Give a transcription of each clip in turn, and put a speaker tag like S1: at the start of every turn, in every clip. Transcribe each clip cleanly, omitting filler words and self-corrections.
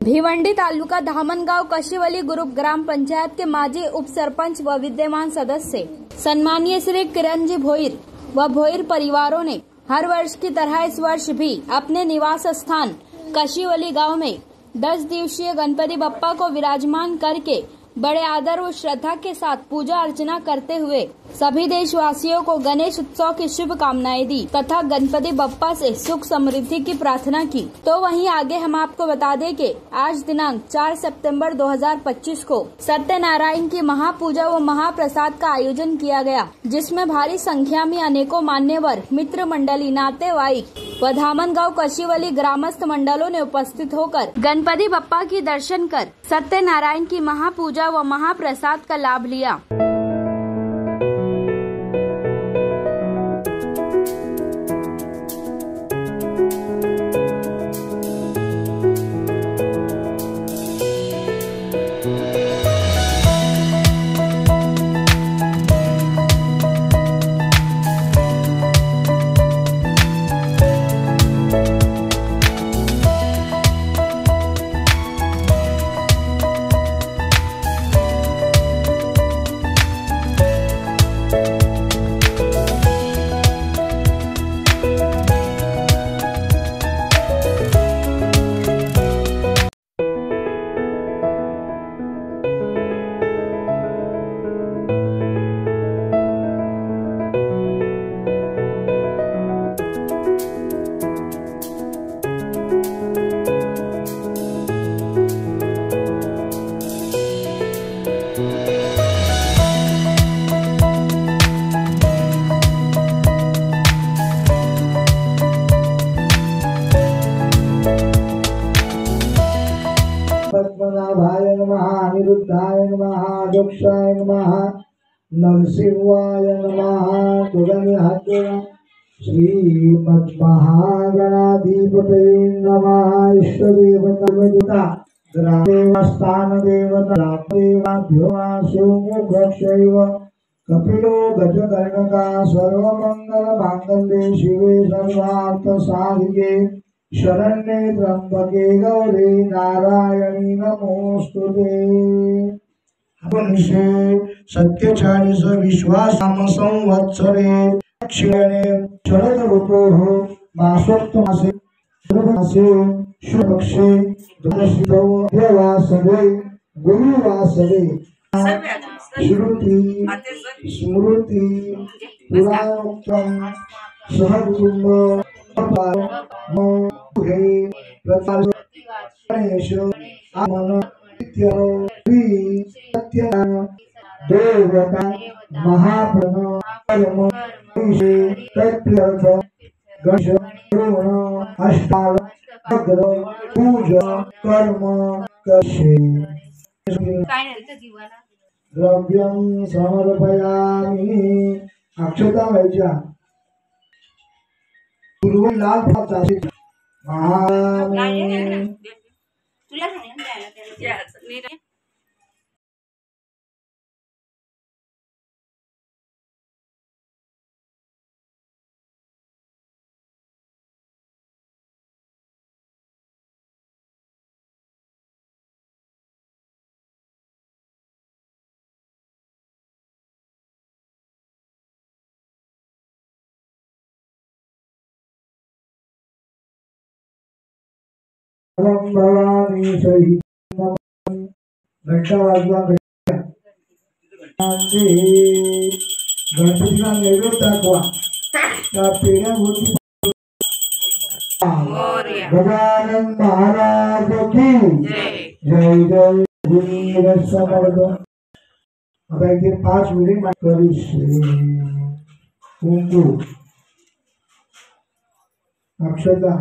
S1: भिवंडी तालुका Dhamangaon कशीवली group ग्राम पंचायत के माजी उप सरपंच व विद्यमान सदस्य सम्मानीय श्री किरणजी भोईर व भोईर परिवारों ने हर वर्ष की तरह इस वर्ष भी अपने निवास स्थान कशीवली गांव में 10 दिवसीय गणपति बप्पा को विराजमान करके बड़े आदर व श्रद्धा के साथ पूजा अर्चना करते हुए सभी देशवासियों को गणेश उत्सव की शुभकामनाएं दी तथा गणपति बप्पा से सुख समृद्धि की प्रार्थना की। तो वहीं आगे हम आपको बता दें कि आज दिनांक 4 सितंबर 2025 को सत्यनारायण की महापूजा व महाप्रसाद का आयोजन किया गया, जिसमें भारी संख्या में अनेकों मान्यवर, मित्र मंडली, नातेवाईक व धामनगांव कशीवली ग्रामस्थ मंडलों ने उपस्थित होकर गणपति बप्पा की दर्शन कर सत्यनारायण की महापूजा व महाप्रसाद का लाभ लिया।
S2: पद्मनाभाय नमः, अनिरुद्धाय नमः, अध्यक्षाय नमः, नरसिंहाय नमः, तुगनिहते श्रीमद्महागणाधिपतये नमः। इष्टदेवता ग्रामदेवस्थानदेवता सोमुखक्षैव कपिलो गजकर्णका सर्वमंगलमांगल्ये शिवे सर्वार्थसाधिके शरण्ये त्र्यंबके गौरी नारायणी नमोस्तुते। अपनिषे सत्यचालिस विश्वासाम संवत्सरे दक्षिणे शरद ऋतोः मासोत्तमासे शुभपक्षे द्वादशीतो देवासरे गुरुवासरे श्रुति स्मृति पुराणोक्तं सहकुटुम्ब देवता महाप्रणव अष्टाग्र पूजा कर्म कशे द्रव्यं समर्पयामि। अक्षता व्हायच्या पूर्व लाल भात भवानी सहित घंटा वाजवा गणपतीला नैवेद्य दाखवा त्या पेढ्या होती। गजानन महाराज की जय जय वीर समर्थ। आता इथे 5 मिनिट करीशे कुंकू अक्षता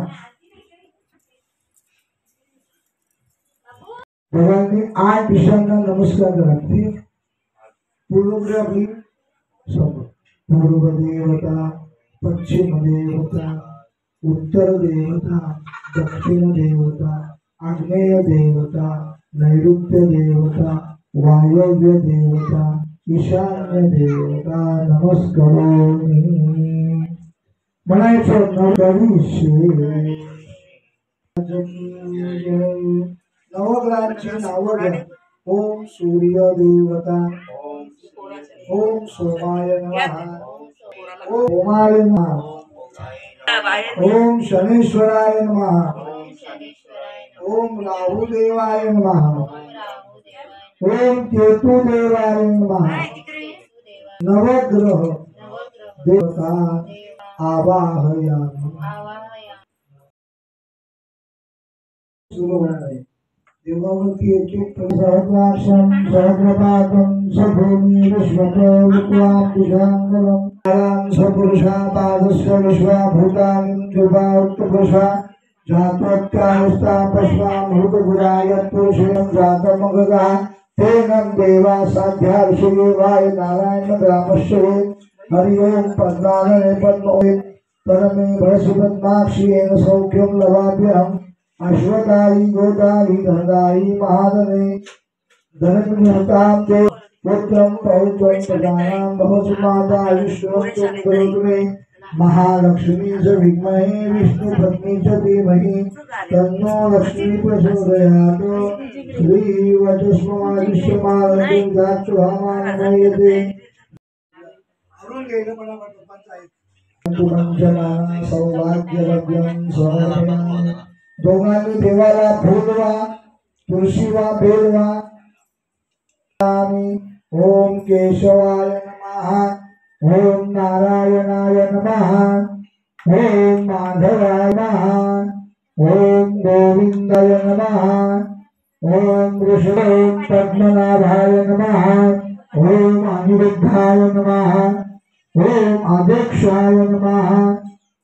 S2: भगवान 8 दिशांना नमस्कार करा। पूर्वग्रह आपली पूर्व देवता, पश्चिम देवता, उत्तर देवता, दक्षिण देवता, आग्नेय देवता, नैऋत्य देवता, वायव्य देवता, ईशान्य देवता नमस्कारोमि। म्हणायचं नवरीशे नवग्रहांची नावं घ्या. ओम सूर्य देवता, ओम सोमाय नमः, ओम ओमाय नमः, ओम शनेश्वराय नमः, ओम राहुदेवाय नमः, ओम केतुदेवाय नमः. नवग्रह देवता आवाहयामि. सुरू होणार आहे. देवावरती एक एक सहस्राक्षं सहस्रपादं सभूमी विश्वतो विद्वां दिशांगलं कालां सपुरुषा पादस्य विश्वाभूतानि जुबाउत्तपुरुषा जातोत्कायस्ता पश्वामृतगुराय पुरुषेण जातमगगा तेनं देवा साध्या ऋषिदेवाय नारायण ग्रामस्य हरि ओम पद्मालये पद्मोए परमे भरसुपद्माक्षियेन सौख्यं लवाभ्यहम् अश्वतायी गोतायी धनदायी महादने धननिहतां ते पुत्रं पौत्रं प्रजानां भवसुमाता विष्णुं करोतु मे. महालक्ष्मी च विद्महे विष्णुपत्नी च धीमहि तन्नो लक्ष्मी प्रचोदयात्. श्रीवचस्मवादिष्यमालते दाक्षुभामानमयते. पंचना सौभाग्यवद्यं समर्पयामि. दोघांनी देवाला फुलवा तुळशीवा बेलवा. ओम केशवाय नमः, ओम नारायणाय नमः, ओम माधवाय नमः, ओम गोविंदाय नमः, ओम ऋषभ पद्मनाभाय नमः, ओम अनिरुद्धाय नमः, ओम अध्यक्षाय नमः,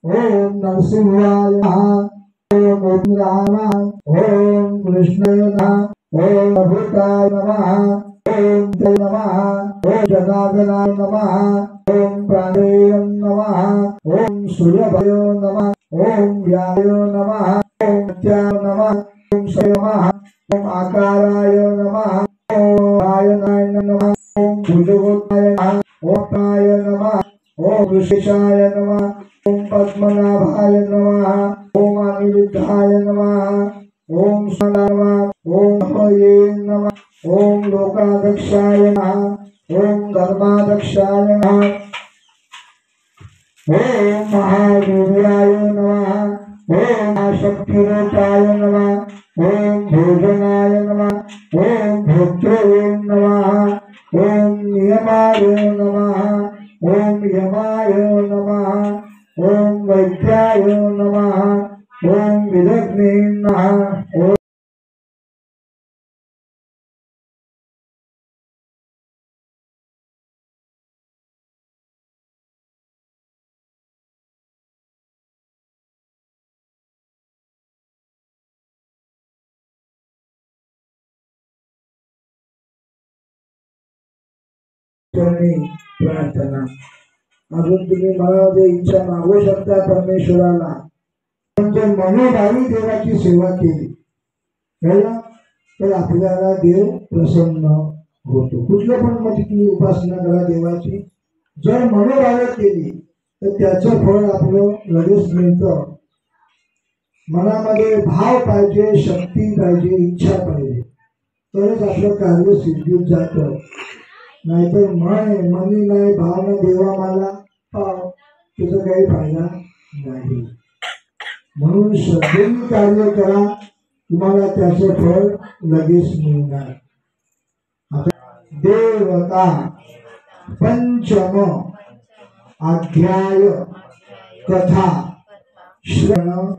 S2: ओम नरसिंहाय नमः, ओम रामा, ओम कृष्णाय नमः, ओम अभूताय नमः, ओम जय नमः, ओम जनार्दनाय नमः, ओम प्राणेय नमः, ओम सूर्यभय नमः, ओम व्याय नमः, ओम नित्याय नमः, ओम नमः, ओम आकाराय नमः, ओम आयनाय नमः, ओम भुजगोताय नमः, ओम प्राय नमः, ओम विशेषाय नमः, ओम पद्मनाभाय नमः, ओम अनिरुद्धाय नमः, ओम नमः, ओम हये नमः, ओम लोकाध्यक्षाय नमः, ओम धर्माध्यक्षाय नमः, ओम महावीर्याय नमः, ओम शक्तिरूपाय नमः, ओम भोजनाय नमः, ओम भोक्तृ नमः, ओम नियमाय नमः, ओम यमाय नमः, ओम वैद्याय नमः, ओम विदग्ने नमः. प्रार्थना. अजून तुम्ही मनामध्ये इच्छा मागू शकता परमेश्वराला. म्हणजे मनोभावी देवाची सेवा केली तर आपल्याला देव प्रसन्न होतो. कुठलं पण मध्ये तुम्ही उपासना करा देवाची, जर मनोभावे केली तर त्याचं फळ आपलं लगेच मिळतं. मनामध्ये भाव पाहिजे, शक्ती पाहिजे, इच्छा पाहिजे, तरच आपलं कार्य सिद्धीत जातं. नाहीतर मनी नाही, भावना देवा मला पाव, त्याचा काही फायदा नाही. म्हणून श्रद्धेने कार्य करा, तुम्हाला त्याचं फळ लगेच मिळणार. देवता पंचम अध्याय कथा श्रवण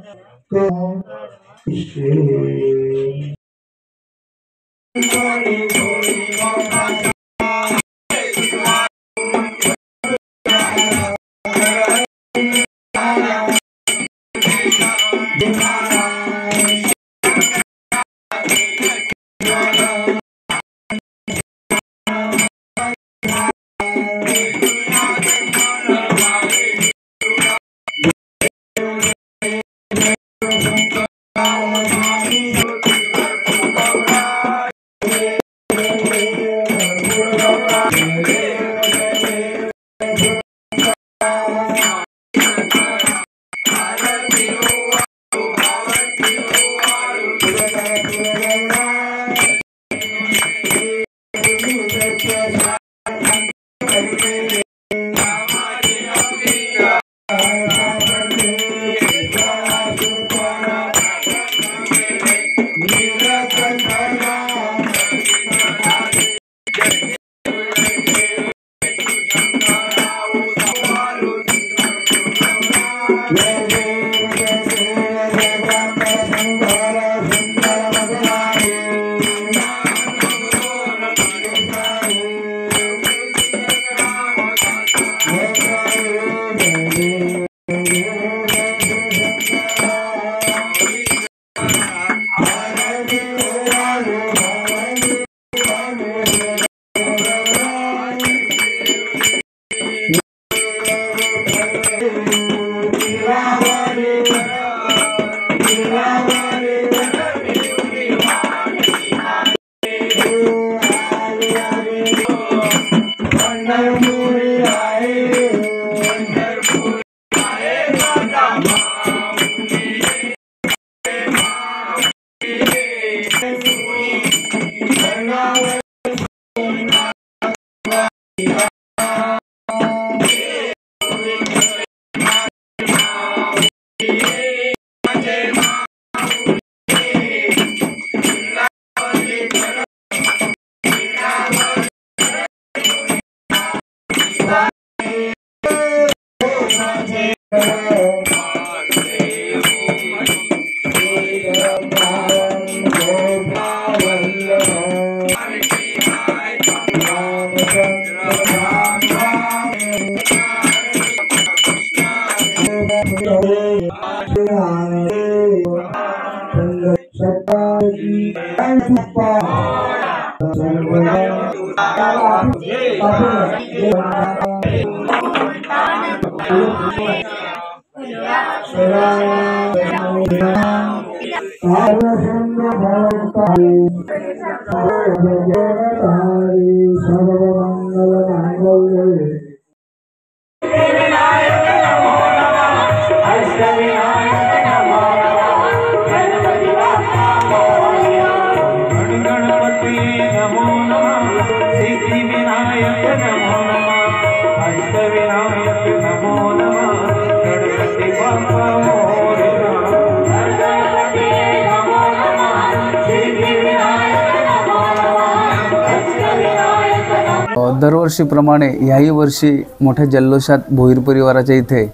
S3: दरवर्षीप्रमाणे याही वर्षी मोठ्या जल्लोषात भोईर परिवाराच्या इथे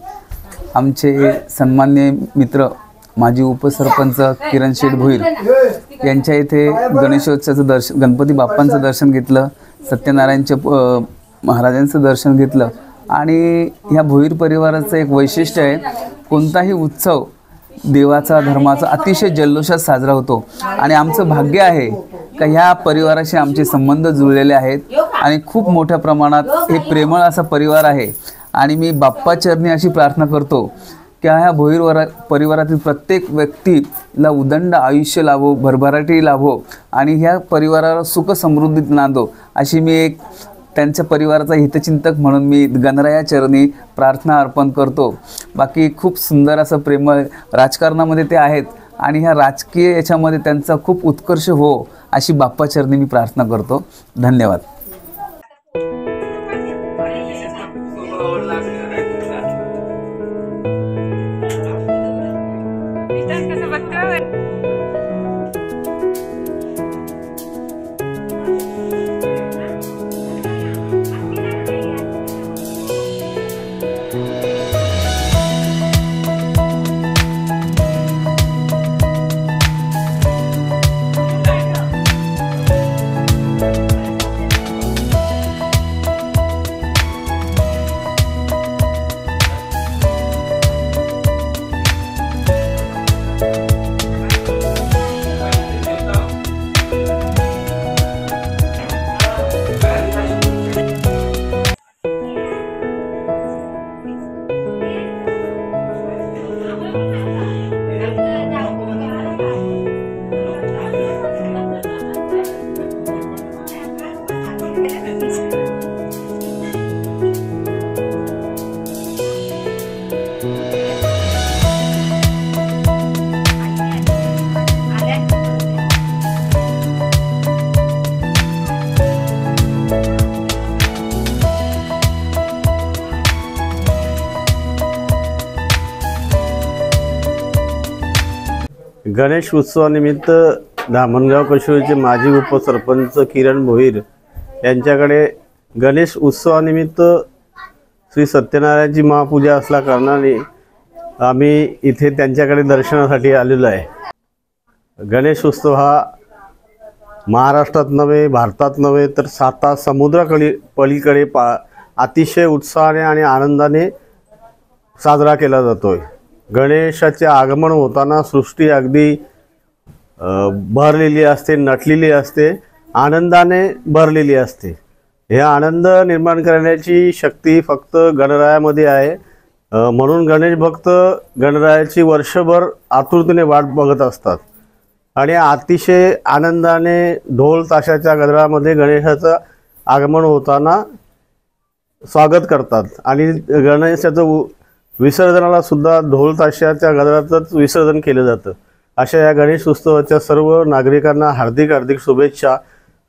S3: आमचे सन्माननीय मित्र माजी उपसरपंच किरण शेठ भोईर यांच्या इथे गणेशोत्सवाचं गणपती बाप्पांचं दर्शन घेतलं, सत्यनारायणच्या महाराजांचं दर्शन घेतलं. आणि ह्या भोईर परिवाराचं एक वैशिष्ट्य आहे, कोणताही उत्सव देवाचा धर्माचा अतिशय जल्लोषात साजरा होतो. आणि आमचं भाग्य आहे का ह्या परिवाराशी आमचे संबंध जुळलेले आहेत आणि खूप मोठ्या प्रमाणात हे प्रेमळ असा परिवार आहे. आणि मी बाप्पाचरणी अशी प्रार्थना करतो की ह्या भोईर परिवारातील प्रत्येक व्यक्तीला उदंड आयुष्य लाभो, भरभराटी लाभो आणि ह्या परिवाराला सुख समृद्धीत नांदो अशी मी एक त्यांच्या परिवाराचा हितचिंतक म्हणून मी गणराया चरणी प्रार्थना अर्पण करतो. बाकी खूप सुंदर असं प्रेमळ राजकारणामध्ये ते आहेत आणि ह्या राजकीय याच्यामध्ये त्यांचा खूप उत्कर्ष हो अशी बाप्पाचरणी मी प्रार्थना करतो. धन्यवाद.
S4: गणेश उत्सवानिमित्त धामणगाव कशोरीचे माजी उपसरपंच किरण भोईर यांच्याकडे गणेश उत्सवानिमित्त श्री सत्यनारायणची महापूजा असल्या कारणाने आम्ही इथे त्यांच्याकडे दर्शनासाठी आलेलो आहे. गणेश उत्सव हा महाराष्ट्रात नव्हे, भारतात नव्हे तर 7 समुद्राकडे पलीकडे अतिशय उत्साहाने आणि आनंदाने साजरा केला जातोय. गणेशाचे आगमन होताना सृष्टी अगदी भरलेली असते, नटलेली असते, आनंदाने भरलेली असते. हे आनंद निर्माण करण्याची शक्ती फक्त गणरायामध्ये आहे. म्हणून गणेश भक्त गणरायाची वर्षभर आतुरतेने वाट बघत असतात आणि अतिशय आनंदाने ढोल ताशाच्या गजरामध्ये गणेशाचं आगमन होताना स्वागत करतात. आणि गणेशाचं विसर्जनाला सुद्धा ढोल ताशाच्या गजरातच विसर्जन केलं जातं. अशा या गणेश उत्सवाच्या सर्व नागरिकांना हार्दिक हार्दिक शुभेच्छा.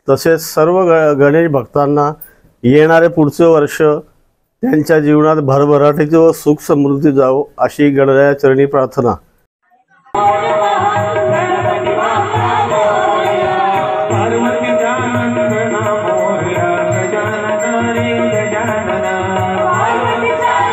S4: तसेच सर्व गणेश भक्तांना येणारे पुढचे वर्ष त्यांच्या जीवनात भरभराटीचे व सुख समृद्धी जावो अशी गणराया चरणी प्रार्थना.
S5: गजानन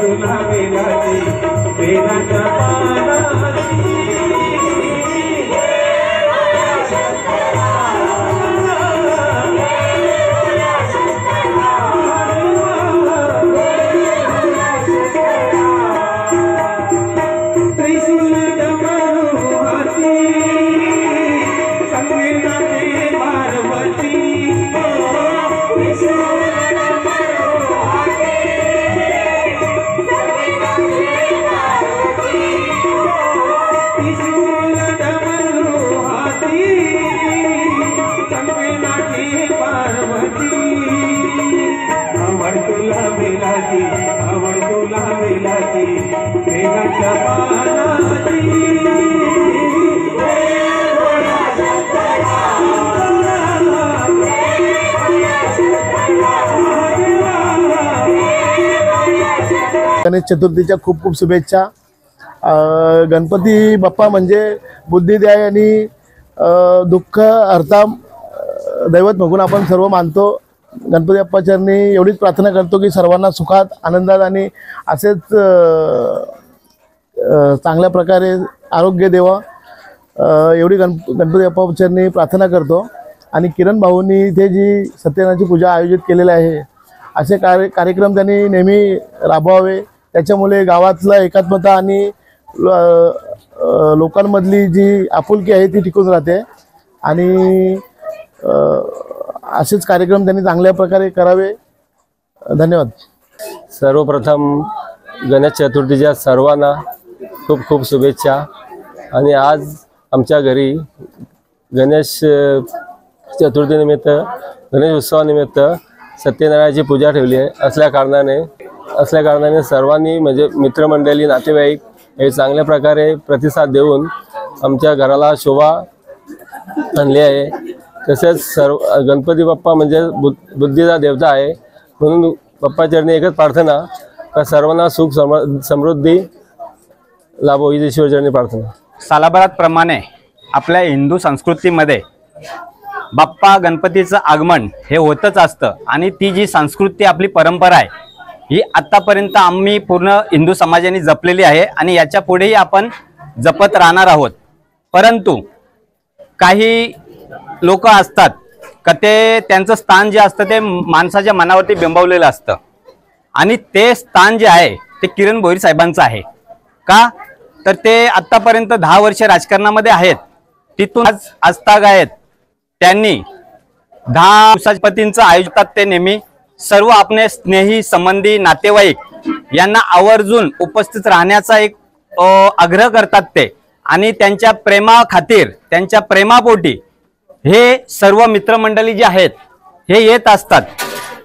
S5: तुला वेलाची वेलाच्या पानाची
S6: गणेश चतुर्थीच्या खूप खूप शुभेच्छा। गणपती बाप्पा म्हणजे बुद्धिदाय आणि दुःख हरता दैवत म्हणून आपण सर्व मानतो। गणपती बाप्पा चरणी एवढीच प्रार्थना करतो की सर्वांना सुखात आनंदात आणि असेच चांगल्या प्रकारे आरोग्य देवा एवढी गणपती बाप्पा चरणी प्रार्थना करतो। आणि किरण भाऊंनी इथे जी सत्यनारायणाची पूजा आयोजित केलेली आहे असे कार्यक्रम त्यांनी नेहमी राबवावे, त्याच्यामुळे गावातला एकात्मता आणि लोकांमधली जी आपुलकी आहे ती टिकून राहते। आणि असेच कार्यक्रम त्यांनी चांगल्या प्रकारे करावे। धन्यवाद।
S7: सर्वप्रथम गणेश चतुर्थीच्या सर्वांना खूप खूप शुभेच्छा। आणि आज आमच्या घरी गणेश चतुर्थीनिमित्त गणेश उत्सवानिमित्त सत्यनारायणाची पूजा ठेवली आहे। असल्या कारणाने सर्वांनी म्हणजे मित्रमंडळी नातेवाईक हे चांगल्या प्रकारे प्रतिसाद देऊन आमच्या घराला शोभा आणली आहे। तसेच गणपती बाप्पा म्हणजे बुद्धीचा देवता आहे, म्हणून बाप्पाचरणी एकच प्रार्थना का सर्वांना सुख समृद्धी लाभो ही ईश्वरचरणी प्रार्थना।
S8: सालाबाराप्रमाणे आपल्या हिंदू संस्कृतीमध्ये बाप्पा गणपतीचं आगमन हे होतच असतं आणि ती जी संस्कृती आपली परंपरा आहे ही आत्तापर्यंत आम्ही पूर्ण हिंदू समाजाने जपलेली आहे आणि याच्या पुढेही आपण जपत राहणार आहोत। परंतु काही लोक असतात का ते त्यांचं स्थान जे असतं ते माणसाच्या मनावरती बिंबवलेलं असतं आणि ते स्थान जे आहे ते किरण भोईर साहेबांचं आहे। का तर ते आत्तापर्यंत 10 वर्ष राजकारणामध्ये आहेत, तिथून आज आस्थागायत त्यांनी 10 दिवसापतींचं आयोजकात ते नेहमी सर्व आपले स्नेही संबंधी नातेवाईक यांना आवर्जून उपस्थित राहण्याचा एक आग्रह करतात ते। आणि त्यांच्या प्रेमाखातीर त्यांच्या प्रेमापोटी हे सर्व मित्रमंडळी जे आहेत हे येत असतात।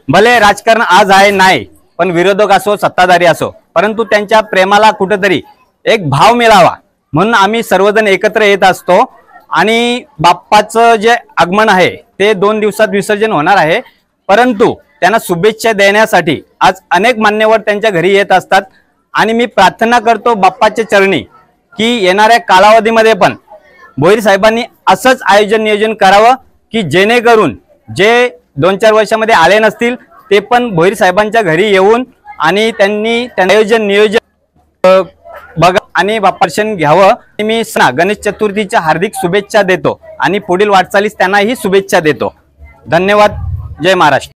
S8: भले राजकारण आज आहे नाही, पण विरोधक असो सत्ताधारी असो, परंतु त्यांच्या प्रेमाला कुठेतरी एक भाव मिळावा म्हणून आम्ही सर्वजण एकत्र येत असतो। आणि बाप्पाचं जे आगमन आहे ते 2 दिवसात विसर्जन होणार आहे, परंतु त्यांना शुभेच्छा देण्यासाठी आज अनेक मान्यवर त्यांच्या घरी येत असतात। आणि मी प्रार्थना करतो बाप्पाच्या चरणी की येणाऱ्या कालावधीमध्ये पण भोईर साहेबांनी असंच आयोजन नियोजन करावं की जेणेकरून जे 2-4 वर्षामध्ये आले नसतील ते पण भोईर साहेबांच्या घरी येऊन आणि त्यांनी आयोजन नियोजन बघा आणि बाप्पादर्शन घ्यावं। मी गणेश चतुर्थीच्या हार्दिक शुभेच्छा देतो आणि पुढील वाटचालीस त्यांनाही शुभेच्छा देतो। धन्यवाद। जय महाराष्ट्र।